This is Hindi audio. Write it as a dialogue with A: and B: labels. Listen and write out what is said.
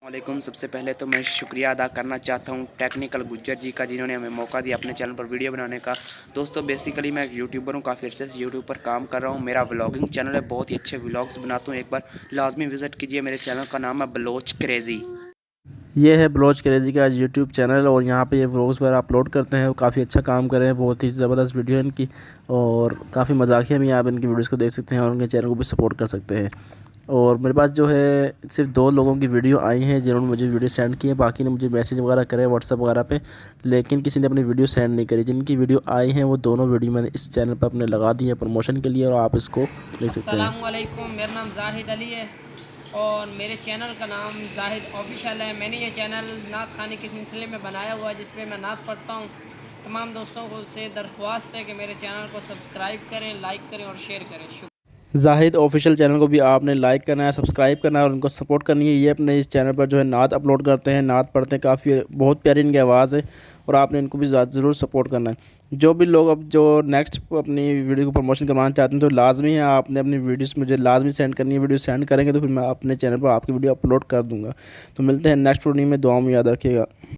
A: वालेकुम। सबसे पहले तो मैं शुक्रिया अदा करना चाहता हूँ टेक्निकल गुज्जर जी का, जिन्होंने हमें मौका दिया अपने चैनल पर वीडियो बनाने का। दोस्तों बेसिकली मैं एक यूट्यूबर हूँ, काफ़ी अर्से से यूट्यूब पर काम कर रहा हूँ। मेरा व्लॉगिंग चैनल है, बहुत ही अच्छे व्लॉग्स बनाता हूँ। एक बार लाजमी विज़िट कीजिए। मेरे चैनल का नाम है बलोच क्रेज़ी।
B: ये है बलोच क्रेज़ी का यूट्यूब चैनल और यहाँ पे ये व्लॉग्स वगैरह अपलोड करते हैं। वो काफ़ी अच्छा काम कर रहे हैं, बहुत ही ज़बरदस्त वीडियो है इनकी और काफ़ी मज़ाकिया भी आप इनकी वीडियोस को देख सकते हैं और उनके चैनल को भी सपोर्ट कर सकते हैं। और मेरे पास जो है सिर्फ 2 लोगों की वीडियो आई हैं जिन्होंने मुझे वीडियो सेंड की है, बाकी ने मुझे मैसेज वगैरह करे व्हाट्सअप वगैरह पे, लेकिन किसी ने अपनी वीडियो सेंड नहीं करी। जिनकी वीडियो आई हैं वो दोनों वीडियो मैंने इस चैनल पर अपने लगा दी है प्रमोशन के लिए और आप इसको देख सकते हैं।
C: अस्सलामुअलैकुम, मेरा नाम जाहिद अली है और मेरे चैनल का नाम जाहिद ऑफिशियल है। मैंने ये चैनल नात खाने के सिलसिले में बनाया हुआ है, जिसपे मैं नात पढ़ता हूँ। तमाम दोस्तों को से दरख्वास्त है कि मेरे चैनल को सब्सक्राइब करें, लाइक करें और शेयर करें।
B: जाहिद ऑफिशियल चैनल को भी आपने लाइक करना है, सब्सक्राइब करना है और उनको सपोर्ट करनी है। ये अपने इस चैनल पर जो है नात अपलोड करते हैं, नात पढ़ते हैं, काफ़ी बहुत प्यारी इनकी आवाज़ है और आपने इनको भी ज़रूर सपोर्ट करना है। जो भी लोग अब जो नेक्स्ट अपनी वीडियो को प्रमोशन करवाना चाहते हैं तो लाजमी है आपने अपनी वीडियोस मुझे लाजमी सेंड करनी है। वीडियो सेंड करेंगे तो फिर मैं अपने चैनल पर आपकी वीडियो अपलोड कर दूँगा। तो मिलते हैं नेक्स्ट वीडियो में, दुआ में याद रखिएगा।